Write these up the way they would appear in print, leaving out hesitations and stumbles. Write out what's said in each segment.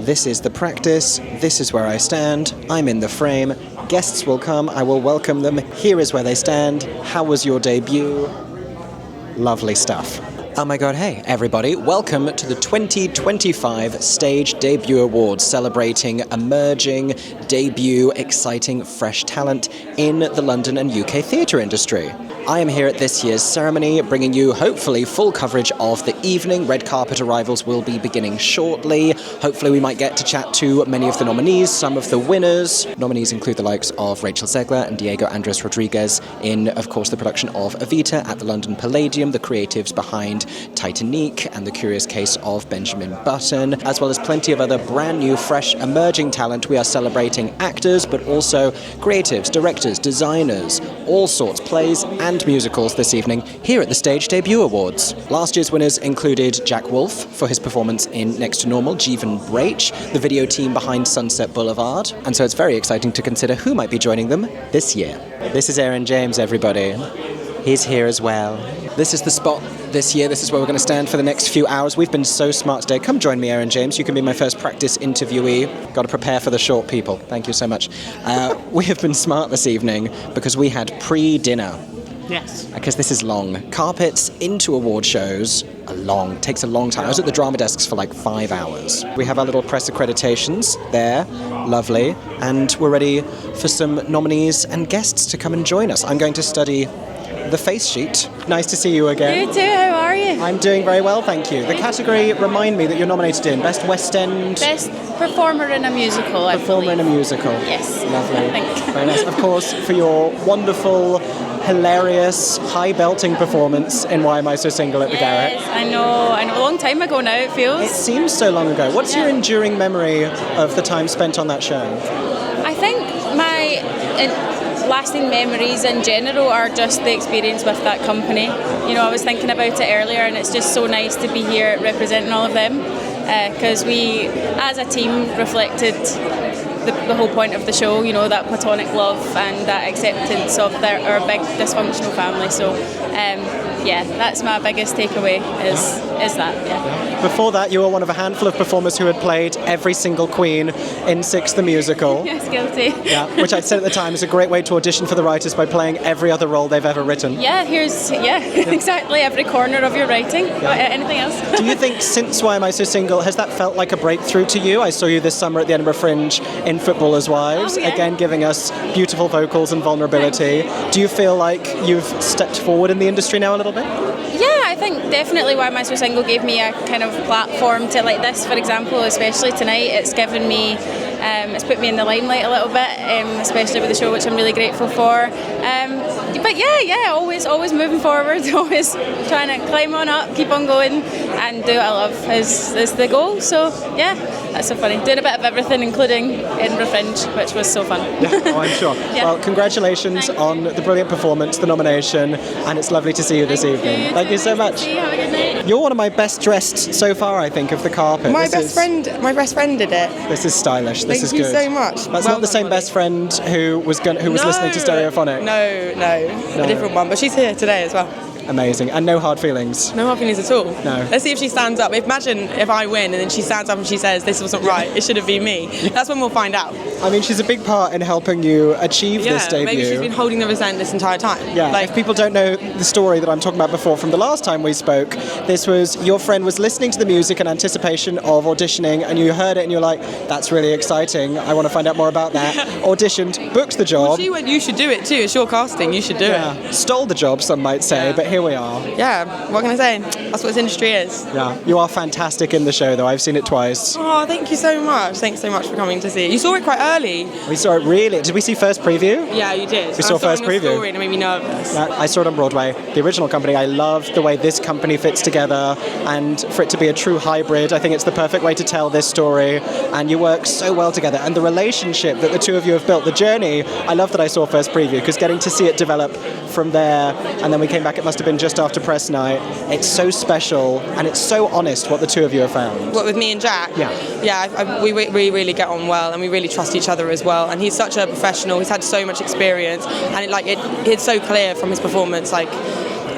This is the practice. This is where I stand. I'm in the frame. Guests will come. I will welcome them. Here is where they stand. How was your debut? Lovely stuff. Oh my god, hey everybody, welcome to the 2025 Stage Debut Awards, celebrating emerging, debut, exciting, fresh talent in the London and UK theatre industry. I am here at this year's ceremony, bringing you hopefully full coverage of the evening. Red carpet arrivals will be beginning shortly. Hopefully we might get to chat to many of the nominees, some of the winners. Nominees include the likes of Rachel Zegler and Diego Andres Rodriguez in, of course, the production of Evita at the London Palladium, the creatives behind Titanic and The Curious Case of Benjamin Button, as well as plenty of other brand new, fresh, emerging talent. We are celebrating actors, but also creatives, directors, designers, all sorts, plays and musicals this evening here at the Stage Debut Awards. Last year's winners included Jack Wolf for his performance in Next to Normal, Yve Blake, the video team behind Sunset Boulevard, and so it's very exciting to consider who might be joining them this year. This is Aaron James, everybody. He's here as well. This is the spot this year. This is where we're going to stand for the next few hours. We've been so smart today. Come join me, Aaron James. You can be my first practice interviewee. Got to prepare for the short people. Thank you so much. We have been smart this evening because we had pre-dinner. Yes. Because this is long. Carpets into award shows takes a long time. I was at the drama desks for like 5 hours. We have our little press accreditations there. Lovely. And we're ready for some nominees and guests to come and join us. I'm going to study the face sheet. Nice to see you again. You too, how are you? I'm doing very well, thank you. The category, remind me, that you're nominated in Best West End... Best Performer in a Musical, I Performer in a Musical. Yes. Lovely. Thank you. Very nice. Of course, for your wonderful, hilarious, high-belting performance in Why Am I So Single at the Garret. Yes, I know. A long time ago now, it feels. It seems so long ago. What's your enduring memory of the time spent on that show? I think my lasting memories in general are just the experience with that company. You know, I was thinking about it earlier, and it's just so nice to be here representing all of them, because we, as a team, reflected the whole point of the show, you know, that platonic love and that acceptance of our big dysfunctional family. So, yeah, that's my biggest takeaway is that, yeah. Before that, you were one of a handful of performers who had played every single Queen in Six the Musical. Yes, guilty. Yeah, which I'd said at the time is a great way to audition for the writers by playing every other role they've ever written. Yeah, exactly, every corner of your writing. Yeah. Anything else? Do you think since Why Am I So Single, has that felt like a breakthrough to you? I saw you this summer at the Edinburgh Fringe in Footballers' Wives, again giving us beautiful vocals and vulnerability. Do you feel like you've stepped forward in the industry now a little bit? Yeah, I think definitely Why Am I So Single gave me a kind of platform to, like this, for example, especially tonight. It's given me, it's put me in the limelight a little bit, especially with the show, which I'm really grateful for. But yeah, always moving forward, always trying to climb on up, keep on going, and do what I love is the goal. So yeah, that's so funny. Doing a bit of everything, including Edinburgh Fringe, which was so fun. Yeah, I'm sure. Yeah. Well, congratulations on the brilliant performance, the nomination, and it's lovely to see you this evening. Thank you so much. Have a good night. You're one of my best dressed so far, I think, of the carpet. My best friend did it. This is stylish. This is good. Thank you so much. That's not the same best friend who was listening to Stereophonic. No, a different one. But she's here today as well. Amazing. And no hard feelings? No hard feelings at all. No. Let's see if she stands up. Imagine if I win and then she stands up and she says, this wasn't right, it should have been me. That's when we'll find out. I mean, she's a big part in helping you achieve this debut. Maybe she's been holding the resent this entire time. Yeah, if people don't know the story that I'm talking about before from the last time we spoke, this was your friend was listening to the music in anticipation of auditioning, and you heard it and you're like, that's really exciting, I want to find out more about that. Auditioned, booked the job. Well, she went, you should do it too, it's your casting, you should do it. Stole the job, some might say, but here we are. Yeah, what can I say? That's what this industry is. Yeah, you are fantastic in the show though, I've seen it twice. Oh, thank you so much. Thanks so much for coming to see it. You saw it quite early. We saw it really. Did we see first preview? Yeah, you did. We saw first preview. Story and it made me nervous. Yeah, I saw it on Broadway. The original company, I love the way this company fits together, and for it to be a true hybrid, I think it's the perfect way to tell this story, and you work so well together. And the relationship that the two of you have built, the journey, I love that I saw first preview, because getting to see it develop from there, and then we came back, it must have been just after press night. It's so special, and it's so honest what the two of you have found. What, with me and Jack? Yeah. Yeah, we really get on well, and we really trust each other as well. And he's such a professional. He's had so much experience, and it's so clear from his performance. Like,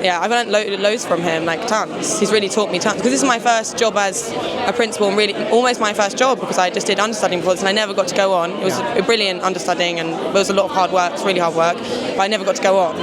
I've learned loads from him, like tons. He's really taught me tons, because this is my first job as a principal, and really almost my first job, because I just did understudying before this and I never got to go on. It was a brilliant understudying, and it was a lot of hard work. It's really hard work, but I never got to go on.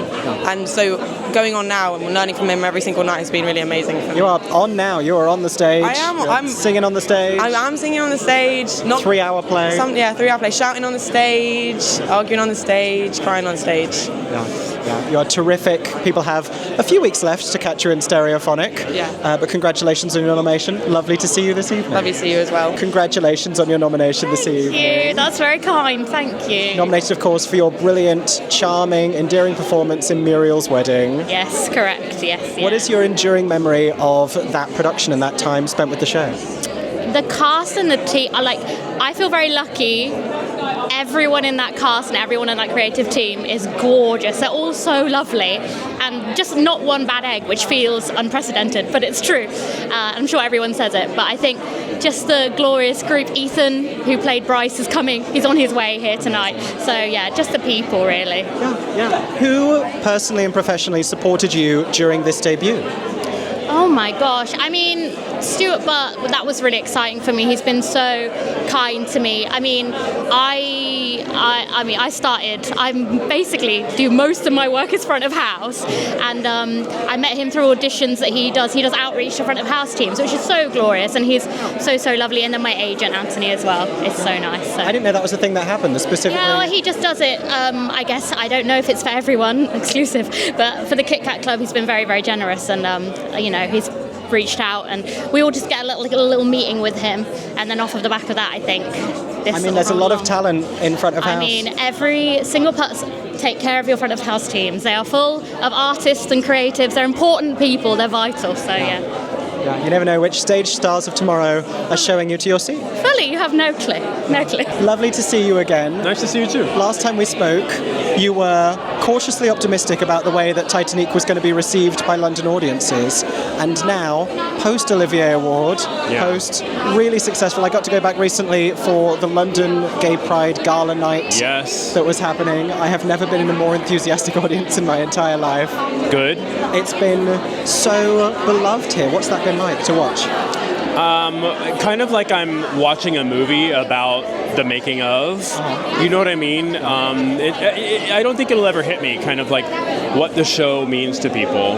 And so going on now and learning from him every single night has been really amazing for me. You are on now. You are on the stage. I am. I'm singing on the stage. I am singing on the stage. Not 3-hour play. 3-hour play. Shouting on the stage, arguing on the stage, crying on stage. Yeah, you are terrific. People have a few weeks left to catch you in Stereophonic. Yeah. But congratulations on your nomination. Lovely to see you this evening. Lovely to see you as well. Congratulations on your nomination this evening. Thank you. That's very kind. Thank you. Nominated, of course, for your brilliant, charming, endearing performance in Muriel's Wedding. Yes, correct. Yes. What is your enduring memory of that production and that time spent with the show? The cast and the team are I feel very lucky. Everyone in that cast and everyone in that creative team is gorgeous. They're all so lovely, and just not one bad egg, which feels unprecedented, but it's true. I'm sure everyone says it, but I think just the glorious group. Ethan, who played Bryce, is coming. He's on his way here tonight. So yeah, just the people, really. Yeah. Who personally and professionally supported you during this debut? Oh my gosh. I mean, Stuart Butt, that was really exciting for me. He's been so kind to me. I mean, I basically do most of my work as front of house, and I met him through auditions that he does. He does outreach to front of house teams, which is so glorious, and he's so lovely. And then my agent, Anthony, as well. It's so nice. So. I didn't know that was a thing that happened, specifically. Yeah, well, he just does it. I guess, I don't know if it's for everyone, exclusive, but for the Kit Kat Club, he's been very, very generous, and he's reached out, and we all just get a little meeting with him, and then off of the back of that, I think. There's a lot of talent in front of house. I mean, every single person. Take care of your front of house teams. They are full of artists and creatives. They're important people. They're vital. So yeah. You never know which stage stars of tomorrow are showing you to your seat. Fully, you have no clue. No clue. Lovely to see you again. Nice to see you too. Last time we spoke, you were cautiously optimistic about the way that Titanic was going to be received by London audiences. And now, post-Olivier Award, post really successful. I got to go back recently for the London Gay Pride Gala night that was happening. I have never been in a more enthusiastic audience in my entire life. Good. It's been so beloved here. What's that been like to watch? Kind of like I'm watching a movie about the making of. You know what I mean? I don't think it'll ever hit me, kind of like what the show means to people.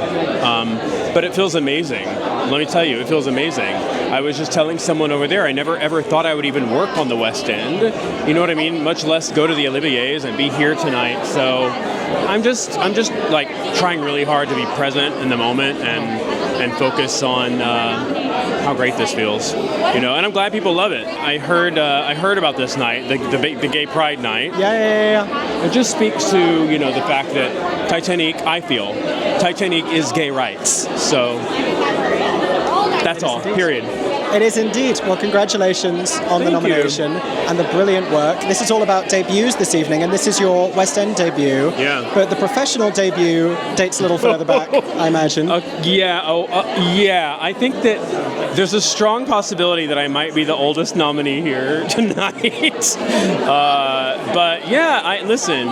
But it feels amazing. Let me tell you, it feels amazing. I was just telling someone over there, I never ever thought I would even work on the West End. You know what I mean? Much less go to the Oliviers and be here tonight. So I'm just like trying really hard to be present in the moment and focus on how great this feels, and I'm glad people love it. I heard about this night, the Gay Pride night. Yeah. It just speaks to the fact that Titanic is gay rights. So that's all. Period. It is indeed. Well, congratulations on the nomination and the brilliant work. This is all about debuts this evening, and this is your West End debut. Yeah. But the professional debut dates a little further back, I imagine. Yeah. I think that there's a strong possibility that I might be the oldest nominee here tonight. But yeah, listen.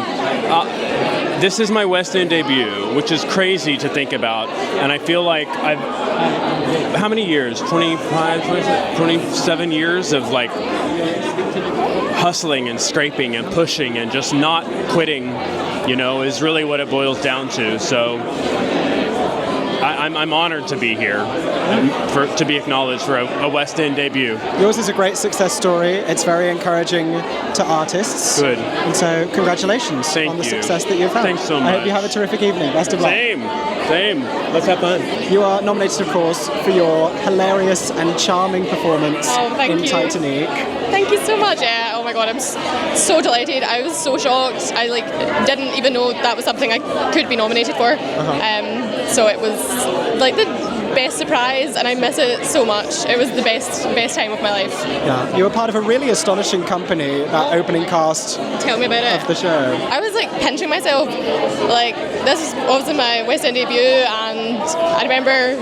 This is my West End debut, which is crazy to think about, and I feel like how many years? 25, 27 years of like hustling and scraping and pushing and just not quitting, is really what it boils down to. So I'm honored to be here, to be acknowledged for a West End debut. Yours is a great success story. It's very encouraging to artists. Good. And so congratulations on the success that you've had. Thanks so much. I hope you have a terrific evening. Best of luck. Same. Let's have fun. You are nominated, of course, for your hilarious and charming performance in Titanic. Thank you so much. Oh my God, I'm so delighted. I was so shocked. I didn't even know that was something I could be nominated for. So it was like the best surprise, and I miss it so much. It was the best time of my life. Yeah, you were part of a really astonishing company, that opening cast. Tell me about it. Of the show. I was pinching myself. This is obviously my West End debut, and I remember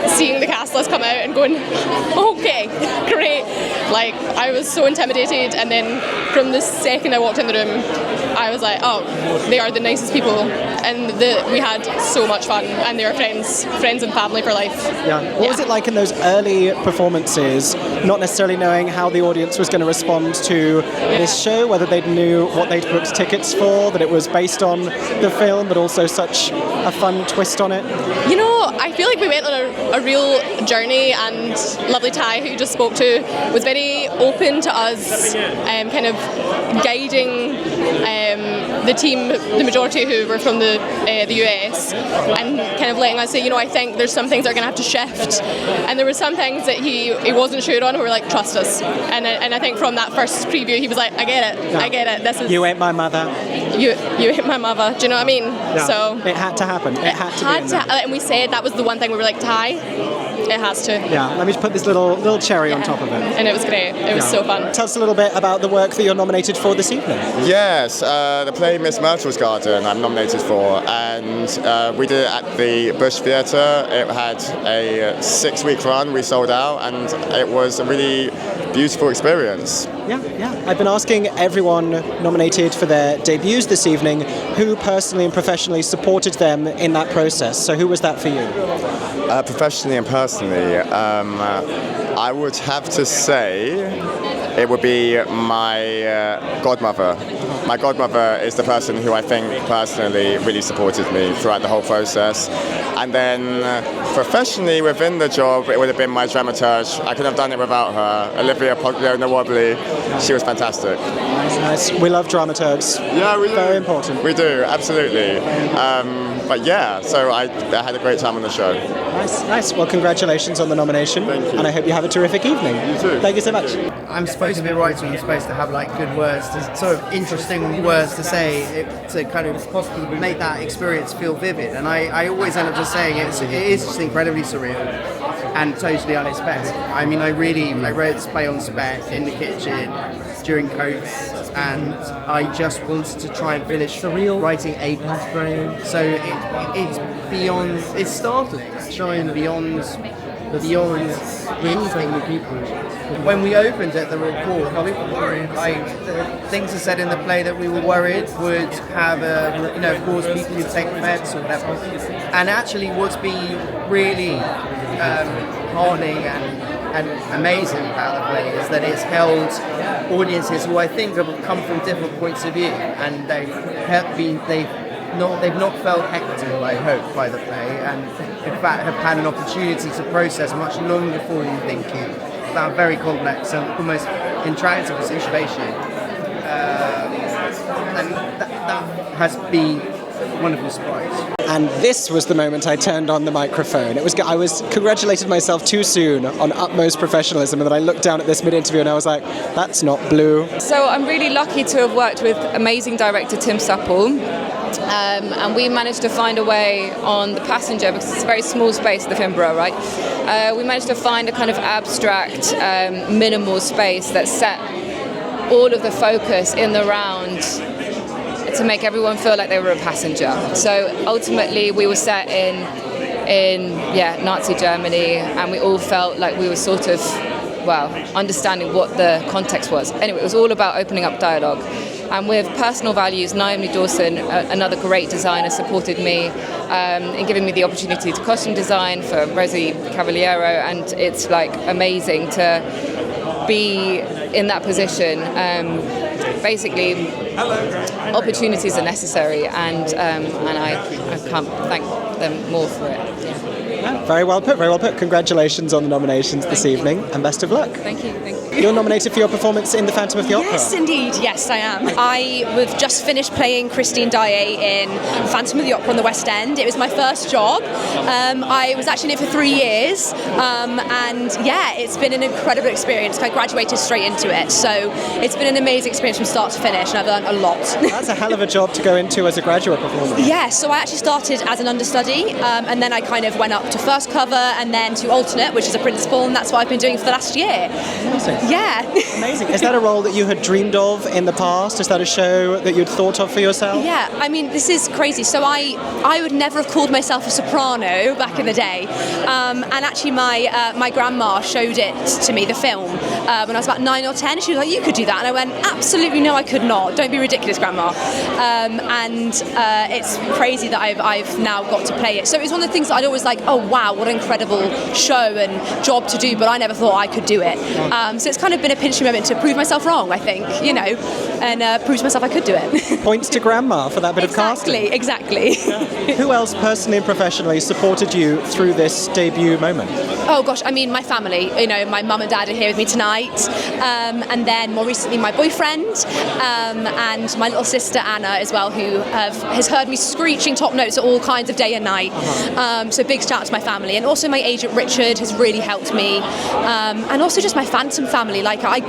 seeing the cast list come out and going, okay, great. I was so intimidated, and then from the second I walked in the room, I was like, oh, they are the nicest people, and we had so much fun, and they were friends and family for life. Yeah. What was it like in those early performances, not necessarily knowing how the audience was going to respond to this show, whether they knew what they'd booked tickets for, that it was based on the film, but also such a fun twist on it? You know, I feel like we went on a real journey, and lovely Ty, who you just spoke to, was very open to us, kind of guiding the team, the majority who were from the US, and kind of letting us say, you know, I think there's some things that are going to have to shift, and there were some things that he wasn't sure on, and we were like, trust us, and I think from that first preview he was like, I get it, this is... You ain't my mother. You ain't my mother, do you know what I mean? Yeah. So it had to happen. It had to be. And we said that was the one thing we were like, Ty, it has to. Yeah, let me just put this little cherry on top of it. And it was great. It was so fun. Tell us a little bit about the work that you're nominated for this evening. Yes, the play Miss Myrtle's Garden I'm nominated for, and we did it at the Bush Theatre. It had a 6-week run, we sold out, and it was a really beautiful experience. Yeah. I've been asking everyone nominated for their debuts this evening who personally and professionally supported them in that process. So who was that for you? Professionally and personally, I would have to say it would be my godmother. My godmother is the person who I think personally really supported me throughout the whole process. And then professionally within the job, it would have been my dramaturge. I couldn't have done it without her. Olivia Pogliona-Wobbly, she was fantastic. Nice. We love dramaturgs. Yeah, we do. Very important. We do, absolutely. But yeah, so I had a great time on the show. Nice. Well, congratulations on the nomination. Thank you. And I hope you have a terrific evening. You too. Thank you so much. I'm supposed to be a writer, and I'm supposed to have like good words, sort of interesting words to say to kind of make that experience feel vivid. And I always end up just saying it is just incredibly surreal and totally unexpected. I mean, I wrote this play on spec in the kitchen during COVID, and I just wanted to try and finish writing a plot frame. So it's beyond, it's startling, it's showing beyond anything that people. When we opened at the report, we were worried. Things are said in the play that we were worried would have of course, people who take offence or whatever. And actually, what's been really heartening and amazing about the play is that it's held audiences who I think have come from different points of view, and they've not felt heckled, I hope, by the play, and in fact have had an opportunity to process much longer form thinking about a very complex and almost intractable situation. And that has been a wonderful surprise. And this was the moment I turned on the microphone. I was congratulated myself too soon on utmost professionalism, and then I looked down at this mid-interview and I was like, that's not blue. So I'm really lucky to have worked with amazing director Tim Supple. And we managed to find a way on the passenger, because it's a very small space, the Finborough, right? We managed to find a kind of abstract, minimal space that set all of the focus in the round to make everyone feel like they were a passenger. So ultimately we were set in Nazi Germany, and we all felt like we were sort of, understanding what the context was. Anyway, it was all about opening up dialogue. And with personal values, Naomi Dawson, another great designer, supported me in giving me the opportunity to costume design for Rosie Cavaliero, and it's like amazing to be in that position. Basically, opportunities are necessary, and I can't thank them more for it. Yeah. Very well put. Congratulations on the nominations this evening, and best of luck. Thank you. You're nominated for your performance in The Phantom of the Opera. Yes, indeed. Yes, I am. I have just finished playing Christine Daae in Phantom of the Opera on the West End. It was my first job. I was actually in it for 3 years, and it's been an incredible experience. I graduated straight into it, so it's been an amazing experience from start to finish, and I've learned a lot. That's a hell of a job to go into as a graduate performer. Yeah, so I actually started as an understudy, and then I kind of went up to first cover and then to alternate, which is a principal, and that's what I've been doing for the last year. Amazing. Yeah. Amazing. Is that a role that you had dreamed of in the past? Is that a show that you'd thought of for yourself? Yeah, I mean, this is crazy. So I would never have called myself a soprano back in the day. And actually my grandma showed it to me, the film, when I was about 9 or 10. She was like, you could do that. And I went, absolutely no, I could not. Don't be ridiculous, Grandma. And it's crazy that I've now got to play it. So it was one of the things that I'd always like, oh wow, what an incredible show and job to do, but I never thought I could do it. So it's kind of been a pinch me moment to prove myself wrong, I think, and prove to myself I could do it. Points to Grandma for that bit of casting. Exactly. Who else personally and professionally supported you through this debut moment? Oh gosh, I mean, my family, my mum and dad are here with me tonight, and then more recently my boyfriend, and my little sister Anna as well, who has heard me screeching top notes at all kinds of day and night. So big shout out to my family, and also my agent Richard has really helped me, and also just my Phantom family. Like I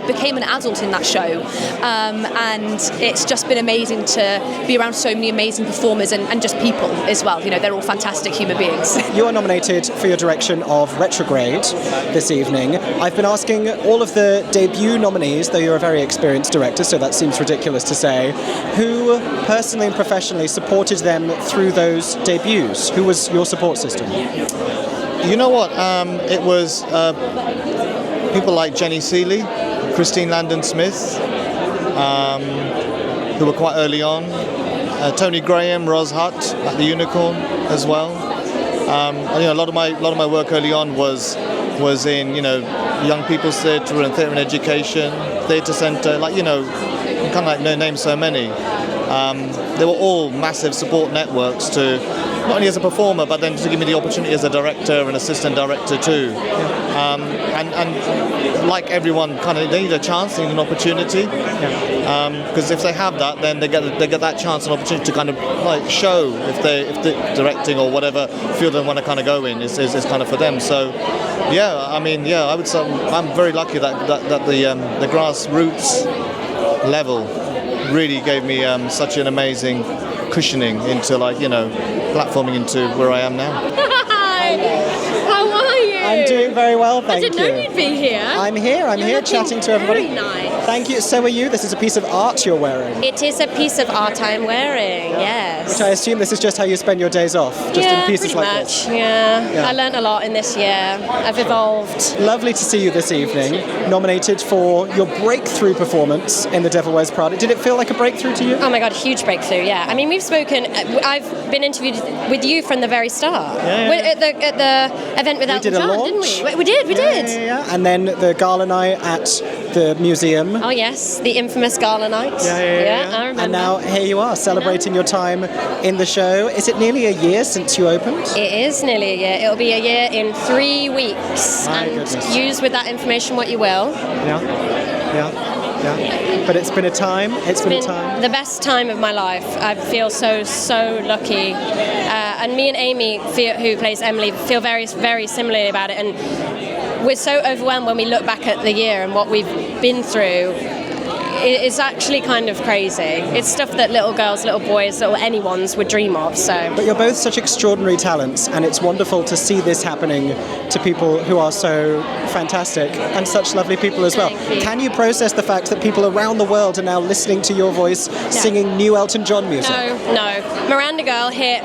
became an adult in that show, and it's just been amazing to be around so many amazing performers and just people as well. They're all fantastic human beings. You are nominated for your direction of Retrograde this evening. I've been asking all of the debut nominees, though you're a very experienced director, so that seems ridiculous to say, who personally and professionally supported them through those debuts? Who was your support system? You know what? It was people like Jenny Seeley, Christine Landon-Smith, who were quite early on. Tony Graham, Ros Hutt at the Unicorn as well. A lot of my work early on was in young people's theatre and theatre and education, theatre centre. Name so many. They were all massive support networks to not only as a performer, but then to give me the opportunity as a director and assistant director too. And like everyone, they need a chance, they need an opportunity. Because if they have that, then they get that chance and opportunity to show if the directing or whatever field they want to go in is kind of for them. So I would say I'm very lucky that the grassroots level really gave me such an amazing cushioning into platforming into where I am now. Hi, how are you? I'm doing very well, thank you. I didn't know you'd be here. I'm here chatting to everybody. Very nice. Thank you. So are you. This is a piece of art you're wearing. It is a piece of art I'm wearing, yes. Which I assume this is just how you spend your days off, just in pieces pretty like much. this. Yeah, I learnt a lot in this year. I've evolved. Lovely to see you this evening, nominated for your breakthrough performance in The Devil Wears Prada. Did it feel like a breakthrough to you? Oh my God, huge breakthrough, yeah. I mean, we've spoken, I've been interviewed with you from the very start. At the event with Elton John, didn't we? We did. Yeah. And then the gala night at the museum. Oh yes, the infamous gala night. Yeah, I remember. And now here you are, celebrating your time in the show. Is it nearly a year since you opened? It is nearly a year. It'll be a year in 3 weeks. My and goodness. Use with that information what you will. Yeah. But it's been a time. It's been a time. The best time of my life. I feel so lucky. And me and Amy, who plays Emily, feel very, very similarly about it. And we're so overwhelmed when we look back at the year and what we've been through. It's actually kind of crazy. It's stuff that little girls, little boys, little anyone's would dream of. So. But you're both such extraordinary talents, and it's wonderful to see this happening to people who are so fantastic and such lovely people as well. Thank you. Can you process the fact that people around the world are now listening to your voice singing new Elton John music? No. Miranda Girl hit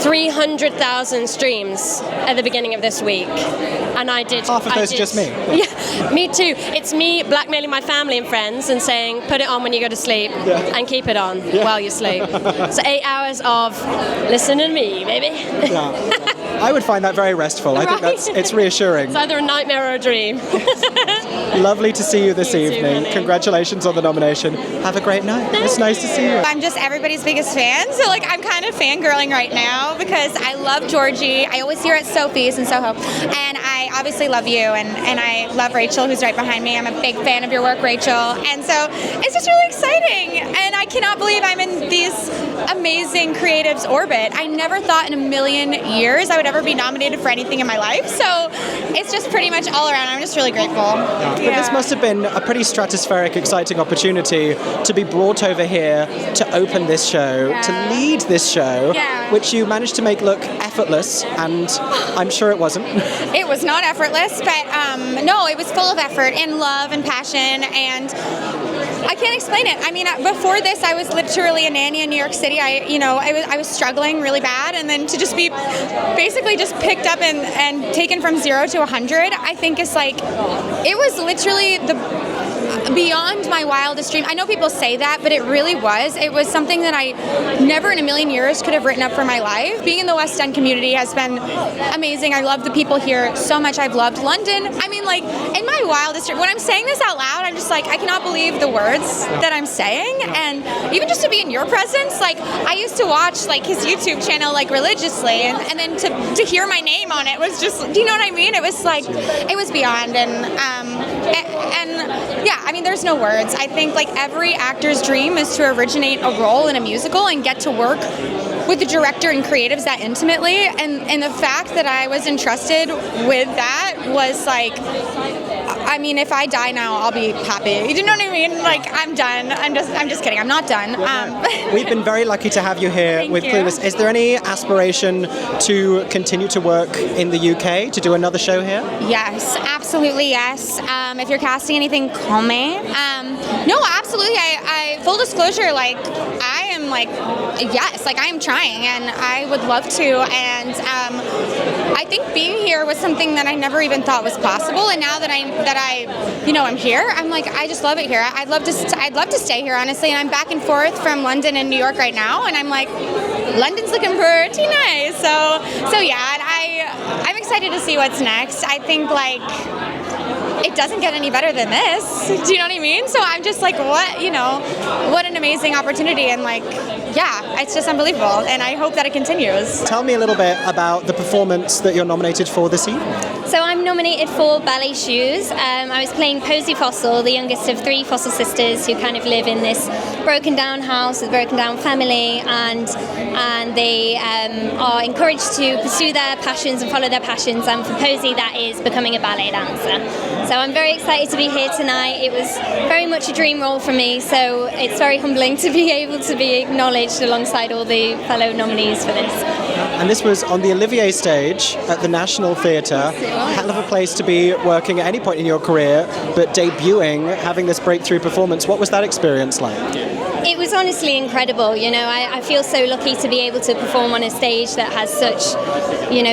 300,000 streams at the beginning of this week. And I did... Half of those are just me. Yeah, me too. It's me blackmailing my family and friends and saying, put it on when you go to sleep and keep it on while you sleep. So 8 hours of listen to me, baby. I would find that very restful. I think it's reassuring. It's either a nightmare or a dream. Lovely to see you this evening. Honey. Congratulations on the nomination. Have a great night. It's nice to see you. I'm just everybody's biggest fan, so I'm kind of fangirling right now because I love Georgie. I always hear at Sophie's in Soho, and I obviously love you, and I love Rachel, who's right behind me. I'm a big fan of your work, Rachel, and so it's just really exciting, and I cannot believe I'm in these amazing creatives' orbit. I never thought in a million years I would ever be nominated for anything in my life, so it's just pretty much all around. I'm just really grateful. But this must have been a pretty stratospheric, exciting opportunity to be brought over here to open this show, to lead this show. Yeah. which you managed to make look effortless, and I'm sure it wasn't. It was not effortless, but no, it was full of effort and love and passion, and I can't explain it. I mean, before this, I was literally a nanny in New York City. I was struggling really bad, and then to just be basically just picked up and taken from 0 to 100, I think is like, it was literally beyond my wildest dream. I know people say that, but it really was. It was something that I never in a million years could have written up for my life. Being in the West End community has been amazing. I love the people here so much. I've loved London. I mean, like, in my wildest dream, when I'm saying this out loud, I'm just like, I cannot believe the words that I'm saying. And even just to be in your presence, like, I used to watch, like, his YouTube channel, like, religiously, and then to hear my name on it was just, do you know what I mean? It was like, it was beyond, and yeah, I mean, there's no words. I think, like, every actor's dream is to originate a role in a musical and get to work with the director and creatives that intimately, and the fact that I was entrusted with that was like, I mean, if I die now, I'll be happy. You know what I mean? Like, I'm done. I'm just kidding. I'm not done. We've been very lucky to have you here with Clueless. Is there any aspiration to continue to work in the UK, to do another show here? Yes, absolutely yes. If you're casting anything, call me. No, absolutely. I full disclosure, like, I am like, yes, like, I am trying, and I would love to. And I think being here was something that I never even thought was possible. And now that I'm here, I'm like, I just love it here. I'd love to stay here, honestly. And I'm back and forth from London and New York right now, and I'm like, London's looking pretty nice. So yeah, and I'm excited to see what's next. I think, like, it doesn't get any better than this. Do you know what I mean? So I'm just like, what an amazing opportunity, and, like, yeah, it's just unbelievable, and I hope that it continues. Tell me a little bit about the performance that you're nominated for this evening. So I'm nominated for Ballet Shoes. I was playing Posy Fossil, the youngest of 3 Fossil sisters who kind of live in this broken down house with a broken down family, and they are encouraged to pursue their passions and follow their passions, and for Posy that is becoming a ballet dancer. So I'm very excited to be here tonight. It was very much a dream role for me, so it's very humbling to be able to be acknowledged alongside all the fellow nominees for this. And this was on the Olivier stage at the National Theatre. Hell of a place to be working at any point in your career, but debuting, having this breakthrough performance, what was that experience like? It was honestly incredible. You know, I feel so lucky to be able to perform on a stage that has such,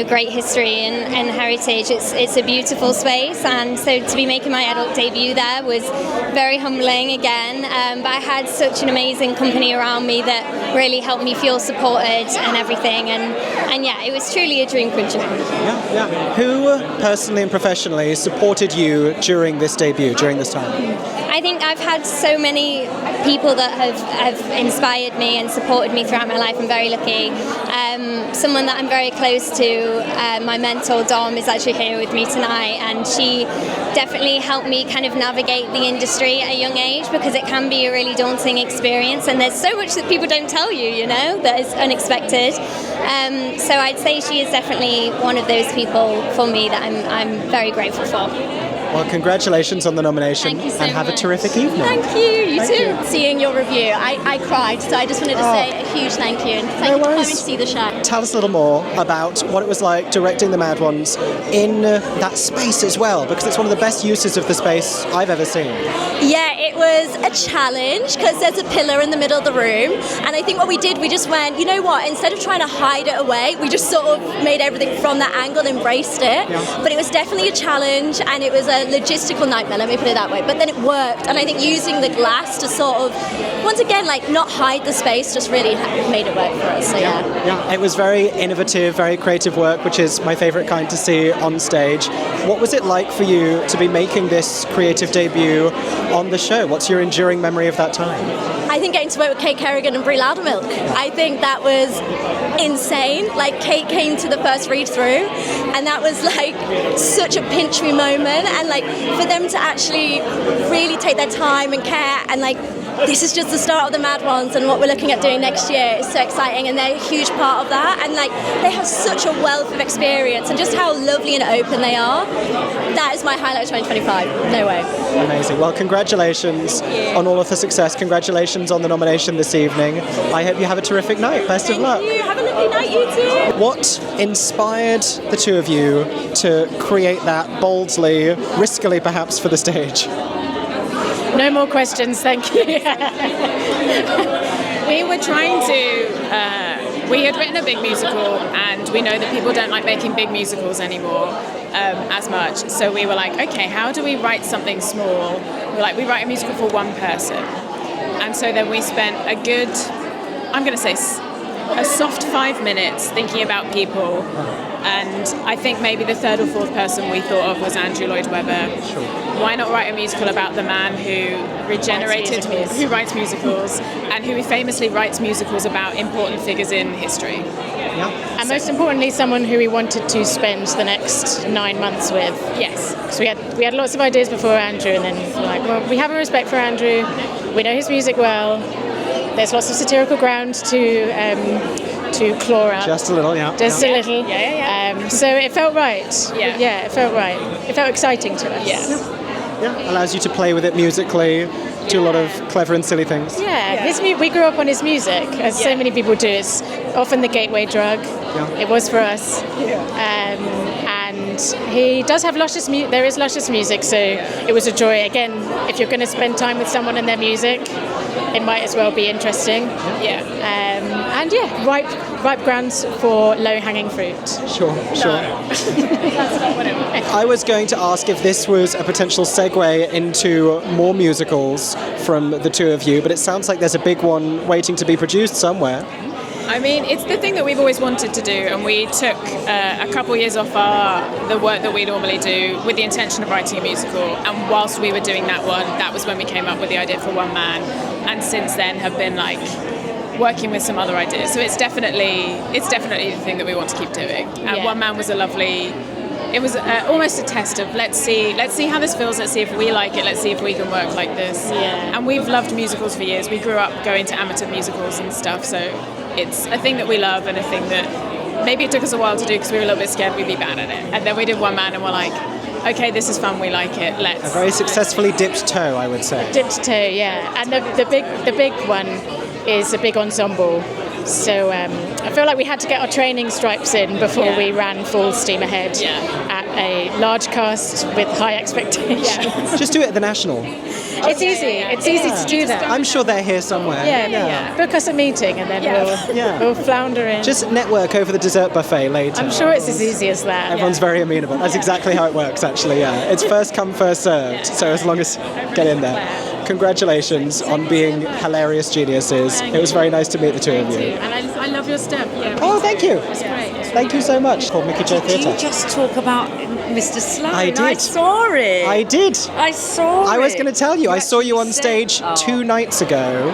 great history and heritage. It's a beautiful space, and so to be making my adult debut there was very humbling again. But I had such an amazing company around me that really helped me feel supported and everything. And yeah, it was truly a dream come true. Yeah. Who personally and professionally supported you during this debut, during this time? I think I've had so many people that have inspired me and supported me throughout my life. I'm very lucky. Someone that I'm very close to, my mentor Dom, is actually here with me tonight, and she definitely helped me kind of navigate the industry at a young age, because it can be a really daunting experience, and there's so much that people don't tell you, that is unexpected. So I'd say she is definitely one of those people for me that I'm very grateful for. Well, congratulations on the nomination. Thank you so and have much. a terrific evening. Thank you. You Thank too. Seeing your review, I cried, so I just wanted to say a huge thank you, and thank you for coming to see the show. Tell us a little more about what it was like directing the Mad Ones in that space as well, because it's one of the best uses of the space I've ever seen. Yeah, it was a challenge because there's a pillar in the middle of the room, and I think what we did, we just went, you know what, instead of trying to hide it away, we just sort of made everything from that angle, embraced it. Yeah. But it was definitely a challenge, and it was a logistical nightmare, let me put it that way. But then it worked, and I think using the glass to sort of, once again, like, not hide the space just really made it work for us. So yeah. It was very innovative, very creative work, which is my favourite kind to see on stage. What was it like for you to be making this creative debut on the show? What's your enduring memory of that time? I think getting to work with Kate Kerrigan and Brie Loudermilk, I think that was insane. Like, Kate came to the first read through, and that was like such a pinch me moment, and like for them to actually really take their time and care, and like, this is just the start of the Mad Ones, and what we're looking at doing next year is so exciting, and they're a huge part of that, and like, they have such a wealth of experience, and just how lovely and open they are. That is my highlight of 2025, no way. Amazing. Well, congratulations. Congratulations on all of the success. Congratulations on the nomination this evening. I hope you have a terrific night. Best of luck. Thank you. Have a lovely night, you too. What inspired the two of you to create that boldly, riskily perhaps, for the stage? No more questions, thank you. We were trying to, we had written a big musical, and we know that people don't like making big musicals anymore as much. So we were like, okay, how do we write something small? We're like, we write a musical for one person. And so then we spent a good, I'm going to say a soft 5 minutes thinking about people. And I think maybe the third or fourth person we thought of was Andrew Lloyd Webber. Why not write a musical about the man who regenerated, who writes musicals, and who famously writes musicals about important figures in history? Yeah. And most importantly, someone who we wanted to spend the next 9 months with. Yes. So we had lots of ideas before Andrew, and then we're like, well, we have a respect for Andrew. We know his music well. There's lots of satirical ground to claw up. Just a little, yeah. Just a little. Yeah. So it felt right. Yeah. It felt right. It felt exciting to us. Yeah. Allows you to play with it musically, do a lot of clever and silly things. We grew up on his music, as so many people do. It's often the gateway drug. Yeah. It was for us. And he does have luscious music. There is luscious music, so it was a joy. Again, if you're going to spend time with someone and their music, it might as well be interesting. Ripe grounds for low-hanging fruit. Sure. I was going to ask if this was a potential segue into more musicals from the two of you, but it sounds like there's a big one waiting to be produced somewhere. I mean, it's the thing that we've always wanted to do, and we took a couple years off the work that we normally do with the intention of writing a musical. And whilst we were doing that one, that was when we came up with the idea for One Man, and since then have been like working with some other ideas. So it's definitely the thing that we want to keep doing. And One Man was it was almost a test of let's see how this feels, let's see if we like it, let's see if we can work like this. And we've loved musicals for years. We grew up going to amateur musicals and stuff, so it's a thing that we love and a thing that maybe it took us a while to do because we were a little bit scared we'd be bad at it. And then we did One Man and we're like, okay, this is fun, we like it, let's... A very successfully dipped toe, I would say. Dipped toe, yeah. And the big one is a big ensemble. So I feel like we had to get our training stripes in before we ran full steam ahead at a large cast with high expectations. Just do it at the National. It's easy. It's easy to do that. I'm sure they're here somewhere. Book us a meeting and then we'll flounder in. Just network over the dessert buffet later. I'm sure it's as easy as that. Everyone's very amenable. That's exactly how it works, actually, It's first come, first served. So as long as get in there. Congratulations on being hilarious geniuses. It was very nice to meet the two of you. And I love your step. Oh, thank you. It's great. Thank you so much. Called Mickey Joe Theatre. Did you just talk about Mr. Sloan? I did. I saw it. I did. I saw it. I was going to tell you. I saw you on stage 2 nights ago.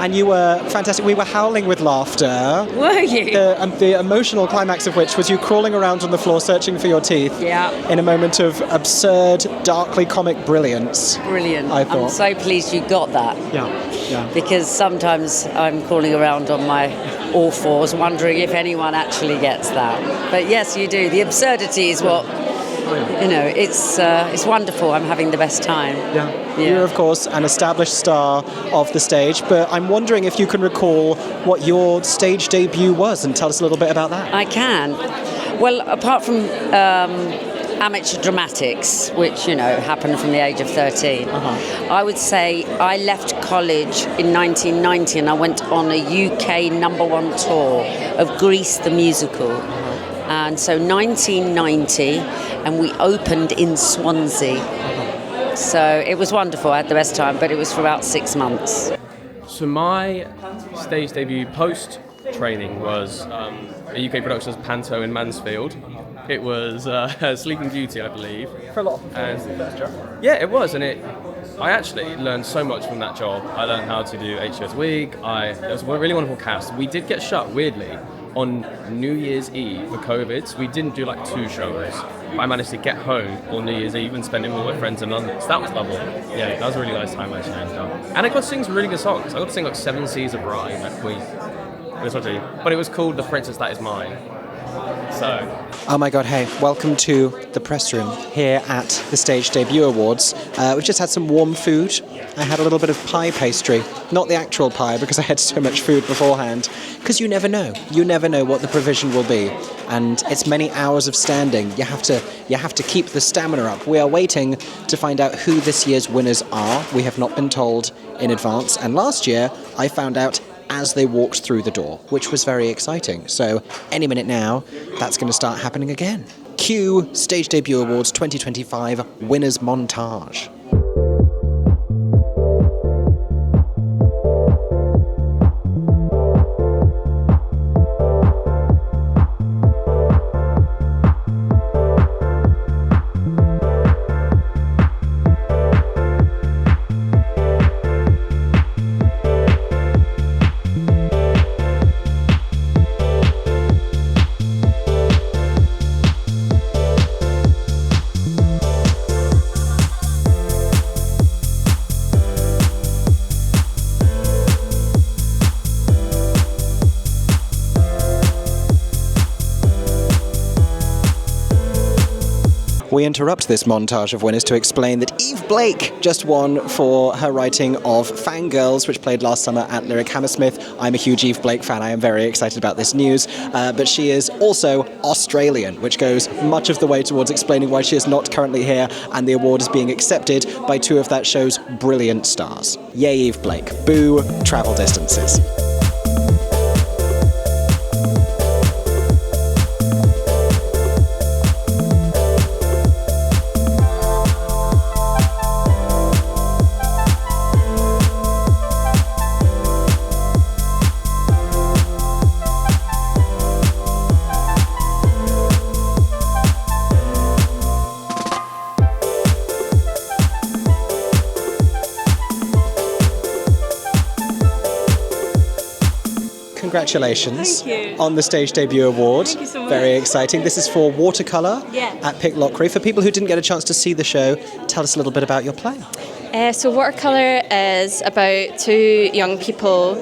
And you were fantastic. We were howling with laughter. Were you? The emotional climax of which was you crawling around on the floor searching for your teeth. In a moment of absurd, darkly comic brilliance. Brilliant. I thought. I'm so pleased you got that. Yeah. Because sometimes I'm crawling around on my all fours wondering if anyone actually gets that. But yes, you do. The absurdity is what... it's wonderful. I'm having the best time. You're, of course, an established star of the stage, but I'm wondering if you can recall what your stage debut was and tell us a little bit about that. I can. Well, apart from amateur dramatics, which, happened from the age of 13, I would say I left college in 1990 and I went on a UK #1 tour of Grease the Musical. And so 1990, and we opened in Swansea. So it was wonderful. I had the best time, but it was for about 6 months. So my stage debut post-training was a UK production of Panto in Mansfield. It was Sleeping Beauty, I believe. For a lot of performers, the first job. Yeah, it was, and I actually learned so much from that job. I learned how to do HOSWYG. It was a really wonderful cast. We did get shut, weirdly, on New Year's Eve for COVID. So we didn't do like 2 shows. I managed to get home on New Year's Eve and spend it with my friends in London. So that was lovely. Yeah, that was a really nice time actually. And I got to sing some really good songs. I got to sing like 7 Seas of Rye that week. But it was called The Princess That Is Mine. So. Oh my God, hey, welcome to the press room here at the Stage Debut Awards. We've just had some warm food. I had a little bit of pie pastry. Not the actual pie, because I had so much food beforehand. Because you never know. You never know what the provision will be. And it's many hours of standing. You have to keep the stamina up. We are waiting to find out who this year's winners are. We have not been told in advance. And last year, I found out as they walked through the door, which was very exciting. So any minute now, that's going to start happening again. Cue Stage Debut Awards 2025 Winners Montage. We interrupt this montage of winners to explain that Yve Blake just won for her writing of Fangirls, which played last summer at Lyric Hammersmith. I'm a huge Yve Blake fan. I am very excited about this news. But she is also Australian, which goes much of the way towards explaining why she is not currently here, and the award is being accepted by two of that show's brilliant stars. Yay, Yve Blake. Boo, travel distances. Congratulations on the Stage Debut Award. Thank you so much. Very exciting. This is for Watercolour at Pitlochry. For people who didn't get a chance to see the show, tell us a little bit about your play. So Watercolour is about two young people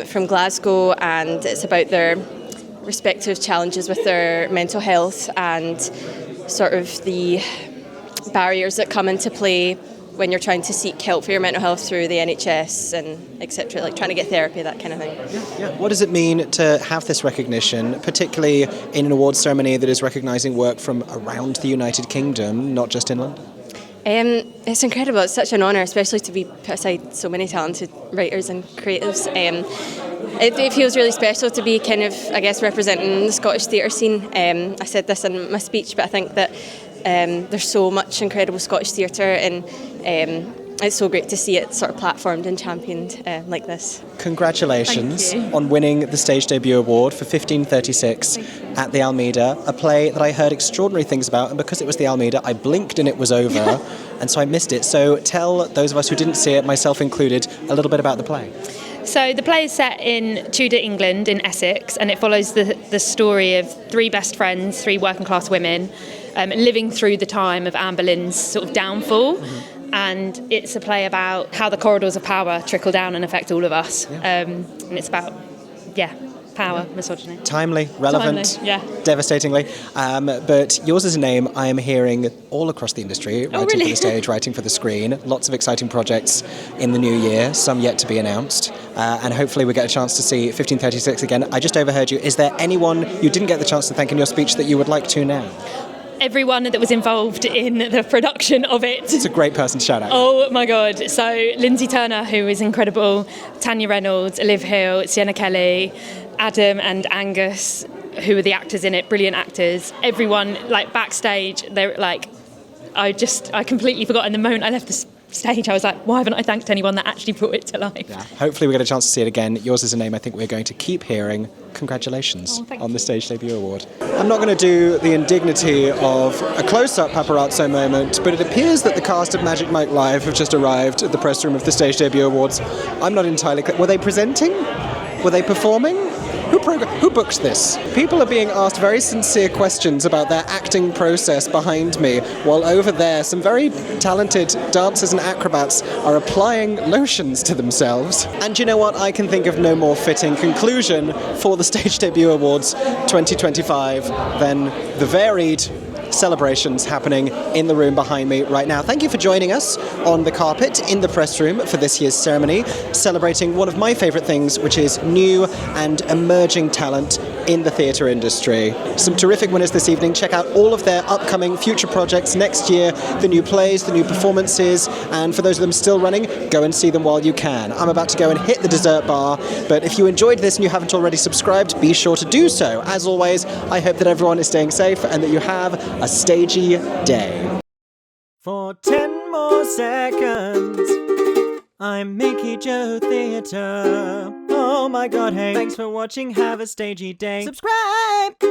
from Glasgow, and it's about their respective challenges with their mental health and sort of the barriers that come into play when you're trying to seek help for your mental health through the NHS and etc., like trying to get therapy, that kind of thing. Yeah. What does it mean to have this recognition, particularly in an awards ceremony that is recognising work from around the United Kingdom, not just in London? It's incredible. It's such an honour, especially to be put aside so many talented writers and creatives. It feels really special to be kind of, I guess, representing the Scottish theatre scene. I said this in my speech, but I think that there's so much incredible Scottish theatre, and it's so great to see it sort of platformed and championed like this. Congratulations on winning the Stage Debut Award for 1536 at the Almeida, a play that I heard extraordinary things about, and because it was the Almeida, I blinked and it was over, and so I missed it. So tell those of us who didn't see it, myself included, a little bit about the play. So the play is set in Tudor England in Essex, and it follows the story of three best friends, three working class women, living through the time of Anne Boleyn's sort of downfall. And it's a play about how the corridors of power trickle down and affect all of us. And it's about, power, misogyny. Timely, relevant, devastatingly. But yours is a name I am hearing all across the industry, writing for the stage, writing for the screen. Lots of exciting projects in the new year, some yet to be announced. And hopefully we get a chance to see 1536 again. I just overheard you. Is there anyone you didn't get the chance to thank in your speech that you would like to now? Everyone that was involved in the production of it. It's a great person to shout out. Oh my God. So Lindsay Turner, who is incredible, Tanya Reynolds, Olive Hill, Sienna Kelly, Adam and Angus, who were the actors in it, brilliant actors. Everyone, like backstage, they're like, I completely forgot. And the moment I left the stage, I was like, why haven't I thanked anyone that actually brought it to life? Yeah. Hopefully we get a chance to see it again. Yours is a name I think we're going to keep hearing. Congratulations on the Stage Debut Award. I'm not going to do the indignity of a close-up paparazzo moment, but it appears that the cast of Magic Mike Live have just arrived at the press room of the Stage Debut Awards. I'm not entirely clear. Were they presenting? Were they performing? Who booked this? People are being asked very sincere questions about their acting process behind me, while over there some very talented dancers and acrobats are applying lotions to themselves. And you know what? I can think of no more fitting conclusion for the Stage Debut Awards 2025 than the varied celebrations happening in the room behind me right now. Thank you for joining us on the carpet in the press room for this year's ceremony, celebrating one of my favourite things, which is new and emerging talent in the theatre industry. Some terrific winners this evening. Check out all of their upcoming future projects next year, the new plays, the new performances, and for those of them still running, go and see them while you can. I'm about to go and hit the dessert bar, but if you enjoyed this and you haven't already subscribed, be sure to do so. As always, I hope that everyone is staying safe and that you have a stagey day. For 10 more seconds, I'm Mickey Joe Theatre. Oh my god, hey, thanks for watching, have a stagey day. Subscribe!